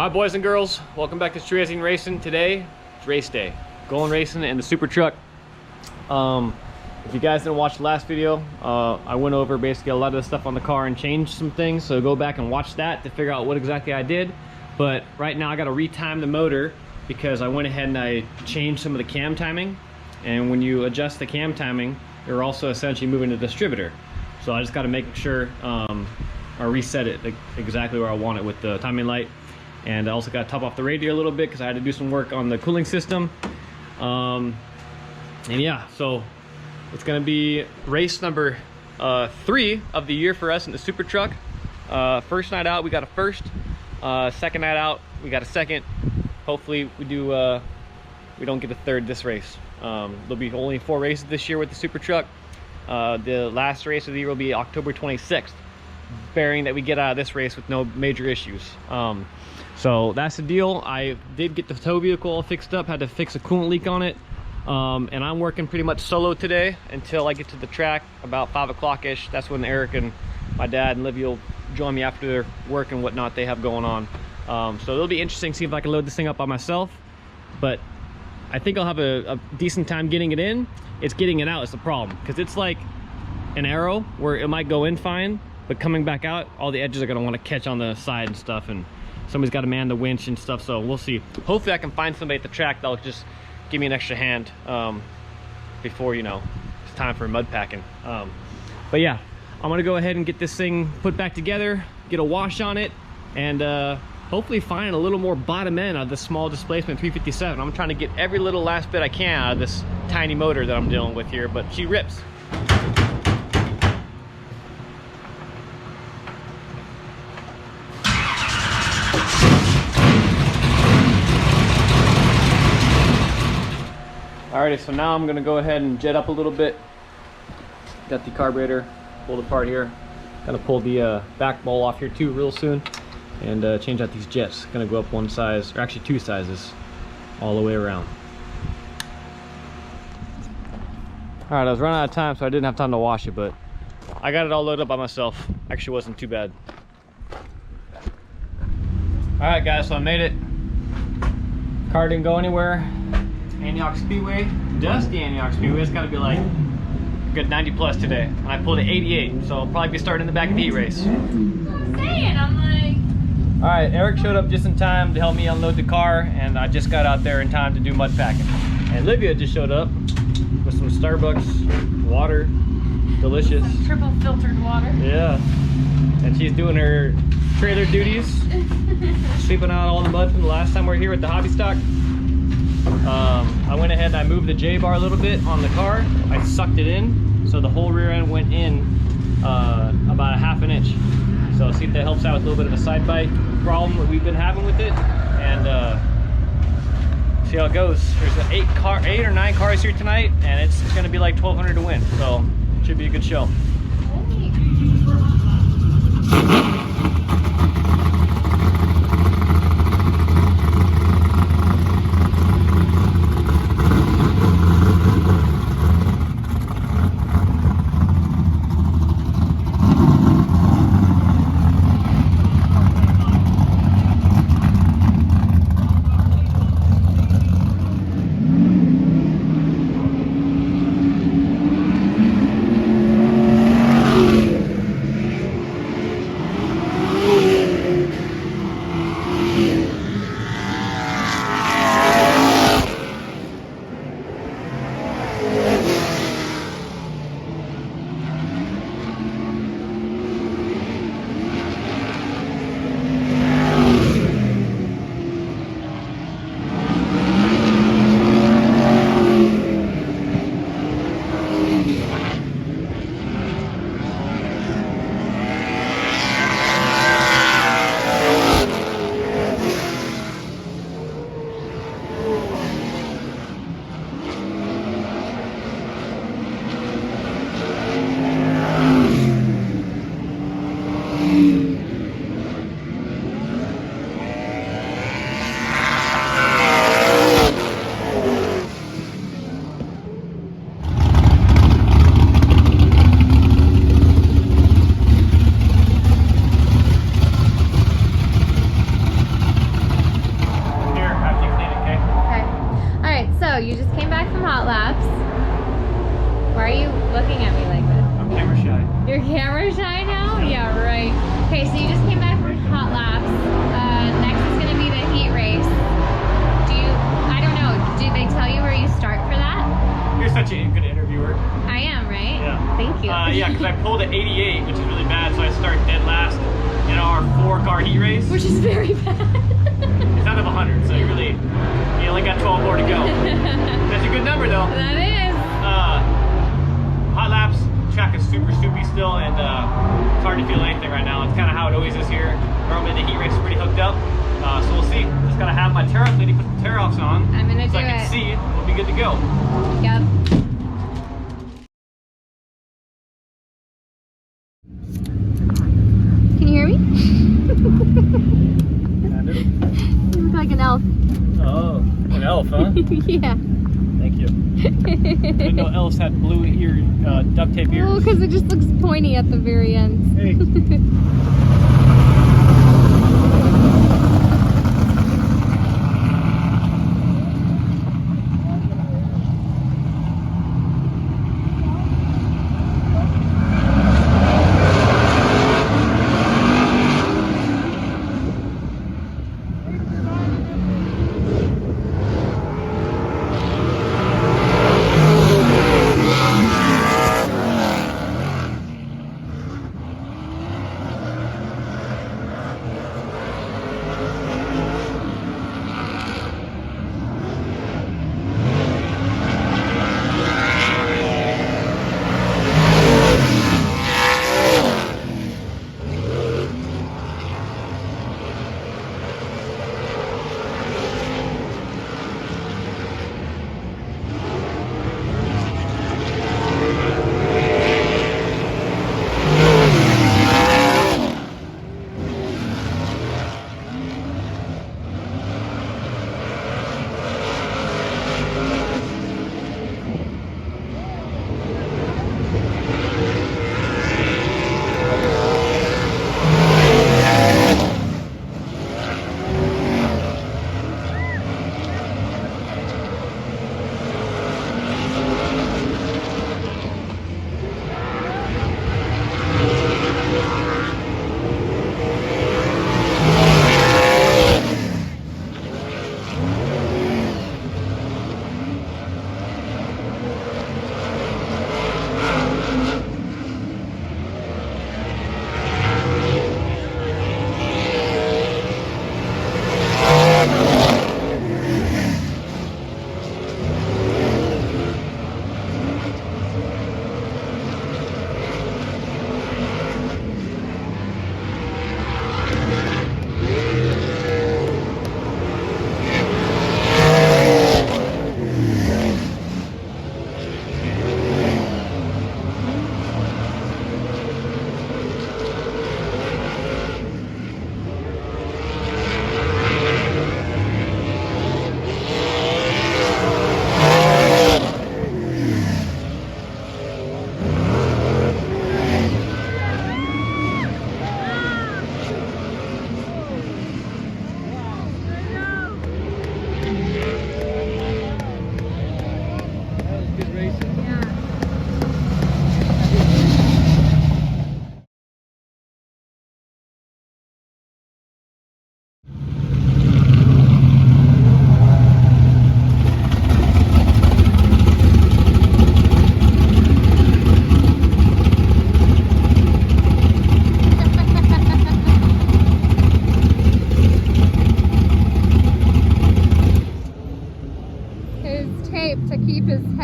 Alright, boys and girls, welcome back to Cherezian Racing. Today, it's race day. Going racing in the super truck. If you guys didn't watch the last video, I went over basically a lot of the stuff on the car and changed some things, so go back and watch that to figure out what exactly I did. But right now I got to retime the motor because I went ahead and I changed some of the cam timing, and when you adjust the cam timing, you're also essentially moving the distributor. So I just got to make sure or reset it exactly where I want it with the timing light. And I also got to top off the radiator a little bit because I had to do some work on the cooling system. And yeah, so it's going to be race number 3 of the year for us in the super truck. First night out, we got a first. Second night out, we got a second. Hopefully we don't get a third this race. There'll be only 4 races this year with the super truck. The last race of the year will be October 26th, bearing that we get out of this race with no major issues. So that's the deal. I did get the tow vehicle all fixed up, had to fix a coolant leak on it. And I'm working pretty much solo today until I get to the track about 5 o'clock-ish. That's when Eric and my dad and Livy will join me after their work and whatnot they have going on. So it'll be interesting to see if I can load this thing up by myself. But I think I'll have a decent time getting it in. It's getting it out is the problem, because it's like an arrow where it might go in fine, but coming back out, all the edges are going to want to catch on the side and stuff, and somebody's got to man the winch and stuff. So we'll see. Hopefully I can find somebody at the track that'll just give me an extra hand before, you know, it's time for mud packing. But yeah, I'm gonna go ahead and get this thing put back together, get a wash on it, and hopefully find a little more bottom end of this small displacement 357. I'm trying to get every little last bit I can out of this tiny motor that I'm dealing with here, but she rips. Alrighty, so now I'm gonna go ahead and jet up a little bit. Got the carburetor pulled apart here. Gonna pull the back bowl off here too real soon, and change out these jets. Gonna go up one size, or actually 2 sizes, all the way around. Alright, I was running out of time, so I didn't have time to wash it, but I got it all loaded up by myself. Actually wasn't too bad. Alright guys, so I made it. Car didn't go anywhere. Antioch Speedway, dusty Antioch Speedway. It's got to be like a good 90 plus today, and I pulled an 88, so I'll probably be starting in the back of the heat race. I'm saying, I'm like... All right, Eric showed up just in time to help me unload the car, and I just got out there in time to do mud packing. And Livia just showed up with some Starbucks water, delicious. Some triple filtered water. Yeah, and she's doing her trailer duties, sweeping out all the mud from the last time we were here at the hobby stock. I went ahead and I moved the J-bar a little bit on the car. I sucked it in, so the whole rear end went in about a ½ inch. So see if that helps out with a little bit of a side bite problem that we've been having with it, and see how it goes. There's 8 or 9 cars here tonight, and it's going to be like 1,200 to win, so it should be a good show. So you just came back from hot laps. Why are you looking at me like this? I'm camera shy. You're camera shy now? Yeah, right. Okay, so you just came back from hot laps. Next is gonna be the heat race. I don't know, did they tell you where you start for that? You're such a good interviewer. I am, right? Yeah. Thank you. Yeah, because I pulled at 88, which is really bad, so I start dead last in our 4-car heat race. Which is very bad. It's out of 100, so you only got 12 more to go. That's a good number though. That is. Hot laps, track is super soupy still, and it's hard to feel anything right now. It's kind of how it always is here. Normally the heat race is pretty hooked up, so we'll see. Just gotta have my tear-off lady put the tear-offs on, I'm gonna so do I can it. see. We'll be good to go. Yep. Can you hear me? You look like an elf. Oh, an elf, huh? Yeah. Thank you. I didn't know elves had blue ear, duct tape ears. Oh, because it just looks pointy at the very end. Hey.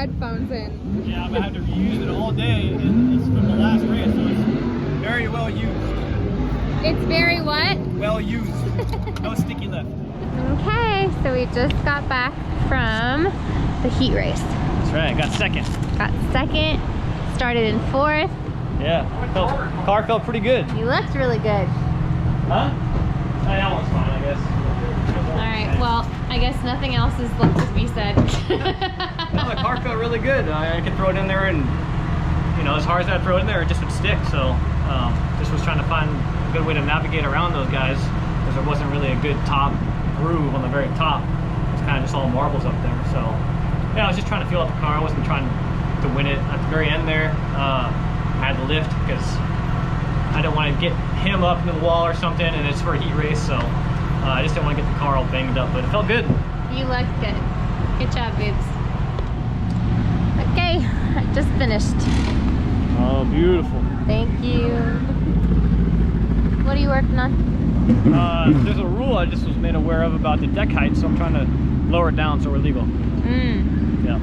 headphones in. Yeah, I'm gonna have to reuse it all day, and it's from the last race, so it's very well used. It's very what? Well used. No sticky left. Okay, so we just got back from the heat race. That's right, got second. Got second, started in fourth. Yeah, car felt pretty good. You looked really good. Huh? That one's fine, I guess. Alright, well, I guess nothing else is left to be said. No, the car felt really good. I could throw it in there, and you know, as hard as I throw it in there, it just would stick. So just was trying to find a good way to navigate around those guys, because there wasn't really a good top groove on the very top. It's kind of just all marbles up there. So Yeah, I was just trying to feel out the car. I wasn't trying to win it. At the very end there, I had the lift because I didn't want to get him up into the wall or something, and it's for a heat race, so I just didn't want to get the car all banged up, but it felt good. You look good. Good job, boobs. Okay, I just finished. Oh, beautiful. Thank you. What are you working on? There's a rule I just was made aware of about the deck height, so I'm trying to lower it down so we're legal. Yeah.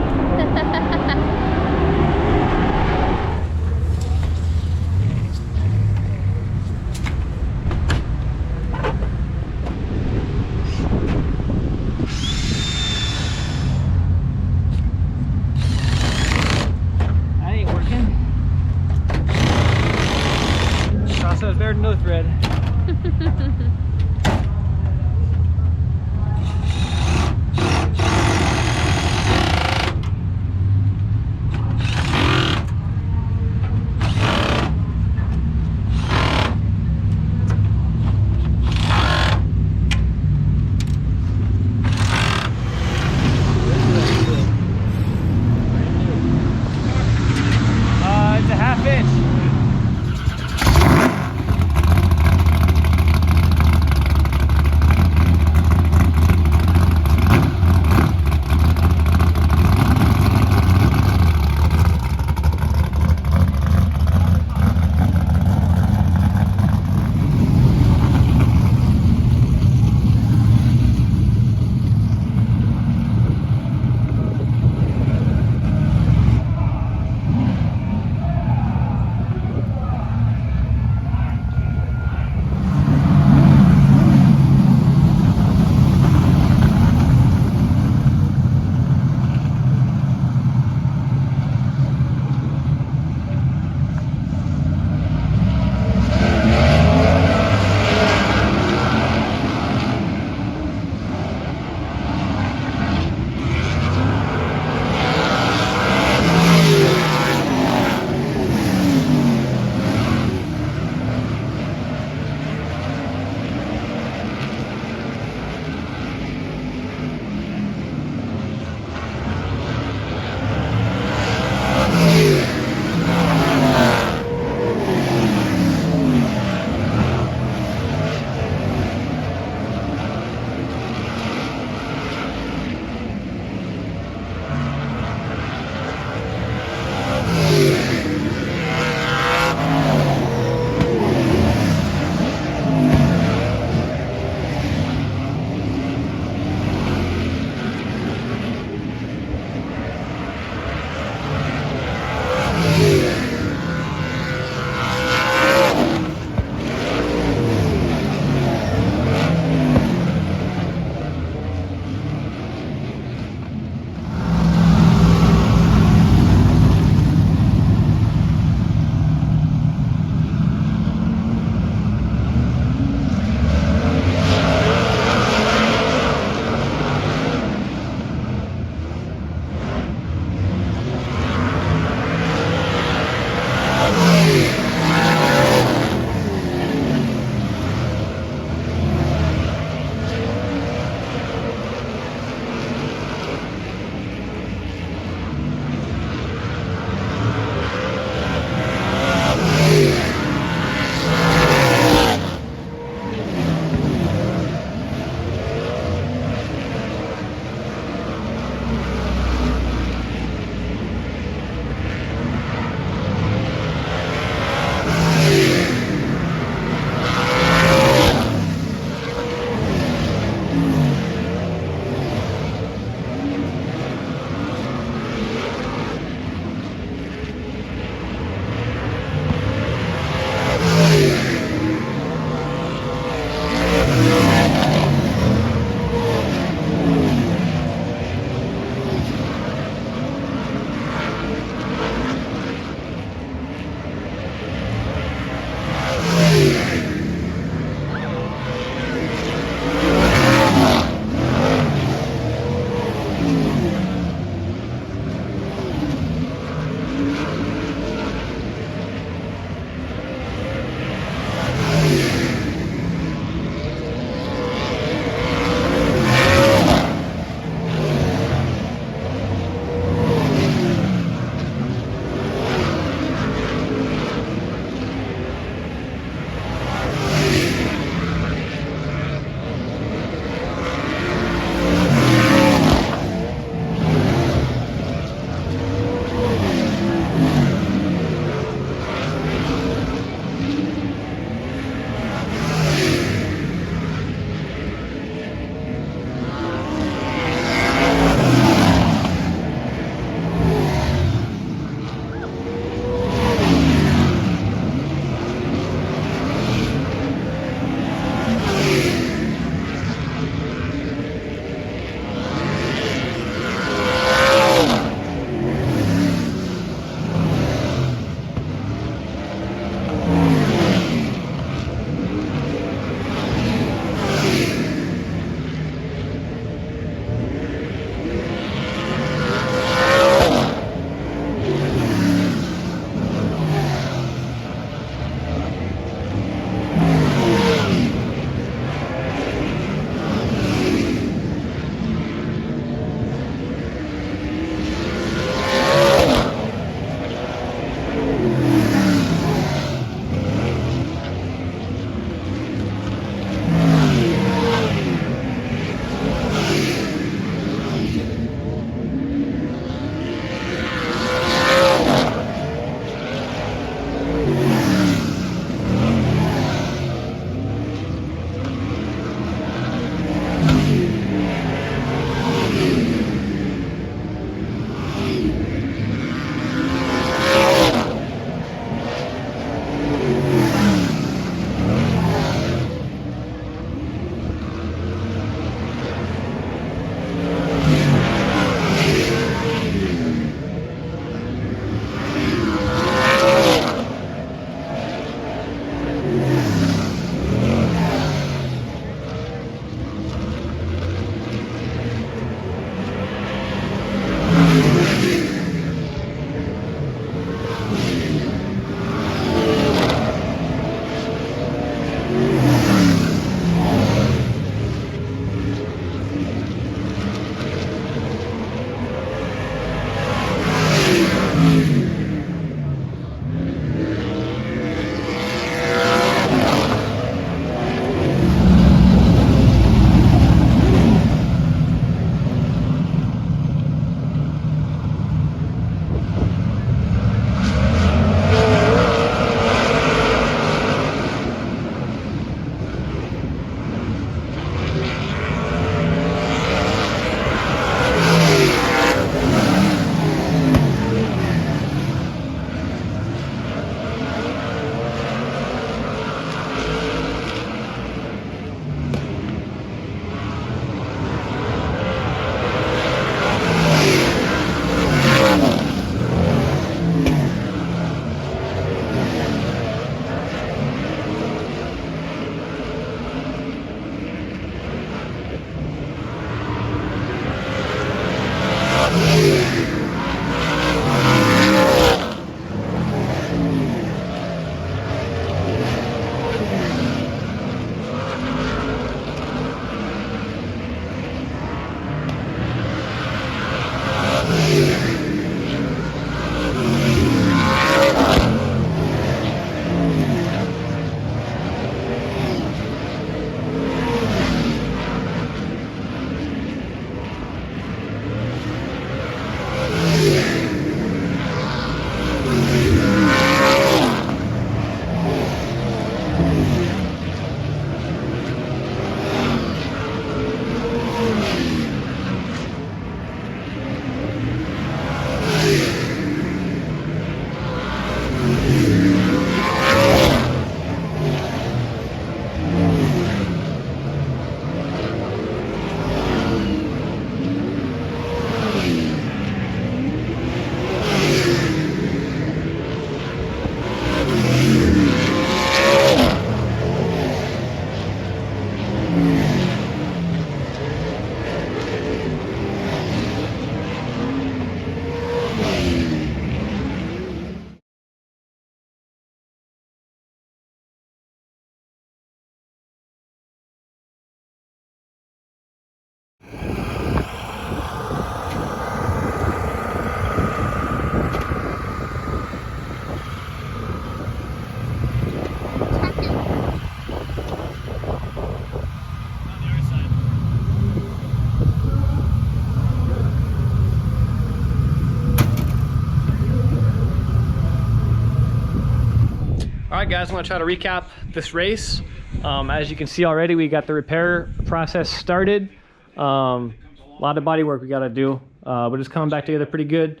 guys, I'm gonna try to recap this race. As you can see already, we got the repair process started. A lot of body work we gotta do, but it's coming back together pretty good.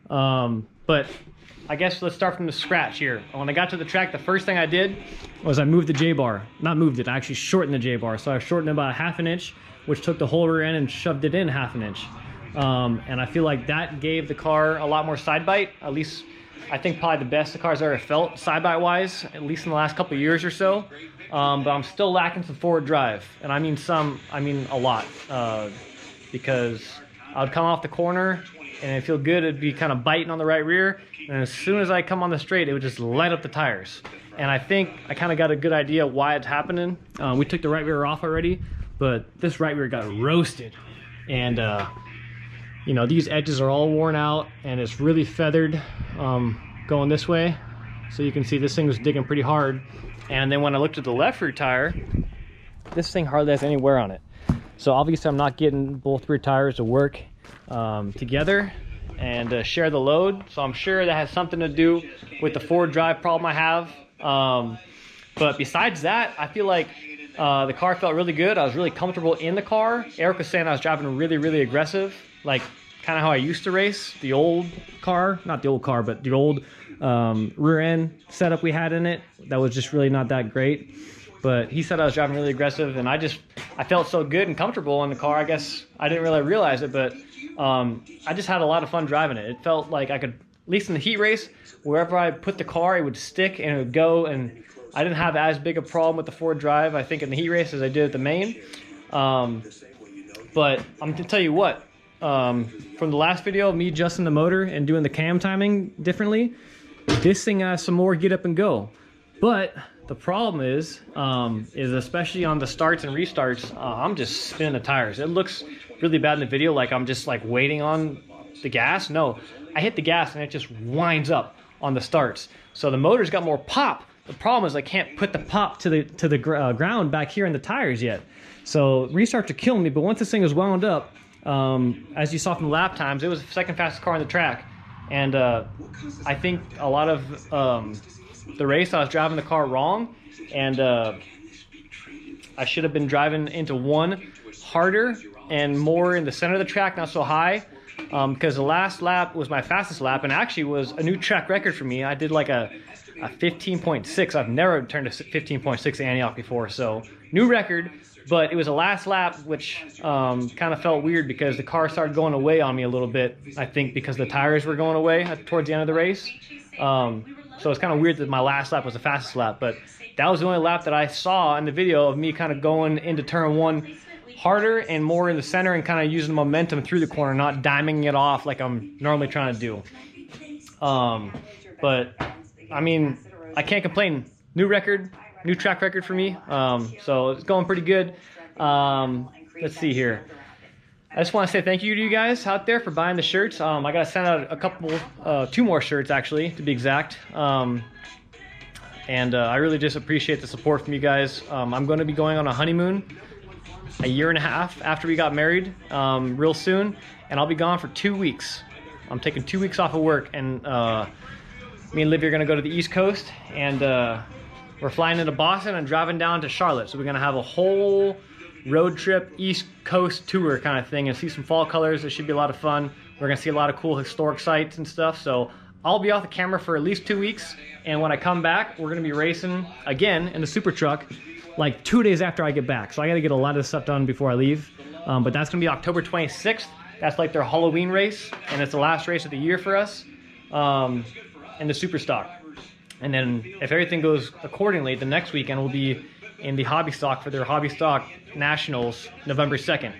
But I guess let's start from the scratch here. When I got to the track, the first thing I did was I moved the J-bar. Not moved it, I actually shortened the J-bar. So I shortened it about 1/2 inch, which took the whole rear end and shoved it in 1/2 inch. And I feel like that gave the car a lot more side bite. At least I think probably the best the car's ever felt side bite wise, at least in the last couple of years or so. But I'm still lacking some forward drive, and I mean a lot, because I would come off the corner and it'd feel good. It'd be kind of biting on the right rear, and as soon as I come on the straight, it would just light up the tires. And I think I kind of got a good idea why it's happening. We took the right rear off already, but this right rear got roasted, and you know, these edges are all worn out and it's really feathered going this way. So you can see this thing was digging pretty hard. And then when I looked at the left rear tire, this thing hardly has any wear on it. So obviously I'm not getting both rear tires to work together and share the load. So I'm sure that has something to do with the forward drive problem I have. But besides that, I feel like the car felt really good. I was really comfortable in the car. Eric was saying I was driving really, really aggressive, like kind of how I used to race. The old car, not the old car, but the old rear end setup we had in it, that was just really not that great. But he said I was driving really aggressive, and I felt so good and comfortable in the car. I guess I didn't really realize it, but I just had a lot of fun driving it. It felt like I could, at least in the heat race, wherever I put the car, it would stick and it would go, and I didn't have as big a problem with the forward drive, I think, in the heat race as I did at the main. But I'm gonna tell you what, from the last video, me adjusting the motor and doing the cam timing differently, this thing has some more get up and go. But the problem is especially on the starts and restarts, I'm just spinning the tires. It looks really bad in the video, like I'm just like waiting on the gas. No, I hit the gas and it just winds up on the starts. So the motor's got more pop. The problem is I can't put the pop to the ground back here in the tires yet. So restarts are killing me, but once this thing is wound up, as you saw from the lap times, it was the second fastest car on the track. And I think a lot of the race I was driving the car wrong, and I should have been driving into one harder and more in the center of the track, not so high, because the last lap was my fastest lap and actually was a new track record for me. I did like a 15.6. I've never turned a 15.6 at Antioch before, so new record. But it was a last lap, which kind of felt weird because the car started going away on me a little bit. I think because the tires were going away towards the end of the race. So it's kind of weird that my last lap was the fastest lap. But that was the only lap that I saw in the video of me kind of going into turn one harder and more in the center and kind of using momentum through the corner, not diming it off like I'm normally trying to do. But, I mean, I can't complain. New record. New track record for me, so it's going pretty good. Let's see here. I just want to say thank you to you guys out there for buying the shirts. I got to send out a couple, 2 more shirts actually, to be exact. And I really just appreciate the support from you guys. I'm going to be going on a honeymoon a 1.5 years after we got married, real soon, and I'll be gone for 2 weeks. I'm taking 2 weeks off of work, and me and Liv are going to go to the East Coast, and we're flying into Boston and driving down to Charlotte. So we're gonna have a whole road trip, East Coast tour kind of thing, and see some fall colors. It should be a lot of fun. We're gonna see a lot of cool historic sites and stuff. So I'll be off the camera for at least 2 weeks. And when I come back, we're gonna be racing again in the super truck like 2 days after I get back. So I gotta get a lot of stuff done before I leave. But that's gonna be October 26th. That's like their Halloween race. And it's the last race of the year for us in the super stock. And then if everything goes accordingly, the next weekend will be in the hobby stock for their hobby stock nationals, November 2nd.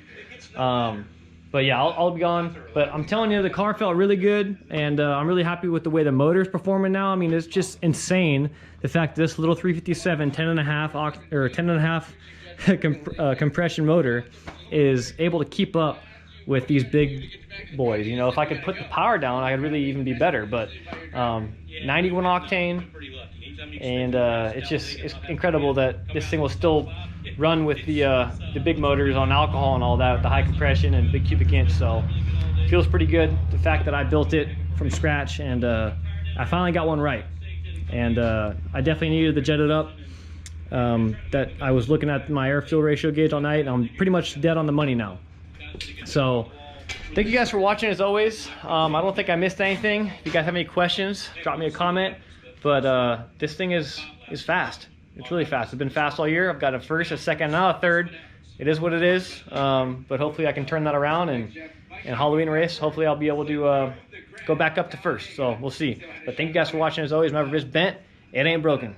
But yeah, I'll be gone. But I'm telling you, the car felt really good, and I'm really happy with the way the motor's performing now. I mean, it's just insane. The fact that this little 357 10.5 compression motor is able to keep up with these big boys. You know, if I could put the power down, I could really even be better. But 91 octane, and it's incredible that this thing will still run with the big motors on alcohol and all that, with the high compression and big cubic inch. So it feels pretty good. The fact that I built it from scratch, and I finally got one right. and I definitely needed the jetted up. That I was looking at my air fuel ratio gauge all night, and I'm pretty much dead on the money now. So thank you guys for watching as always. I don't think I missed anything. If you guys have any questions, drop me a comment. But this thing is fast. It's really fast. It's been fast all year. I've got a first, a second, now a third. It is what it is. But hopefully I can turn that around, and in Halloween race, hopefully I'll be able to go back up to first. So we'll see. But thank you guys for watching as always. Remember, if it's bent, it ain't broken.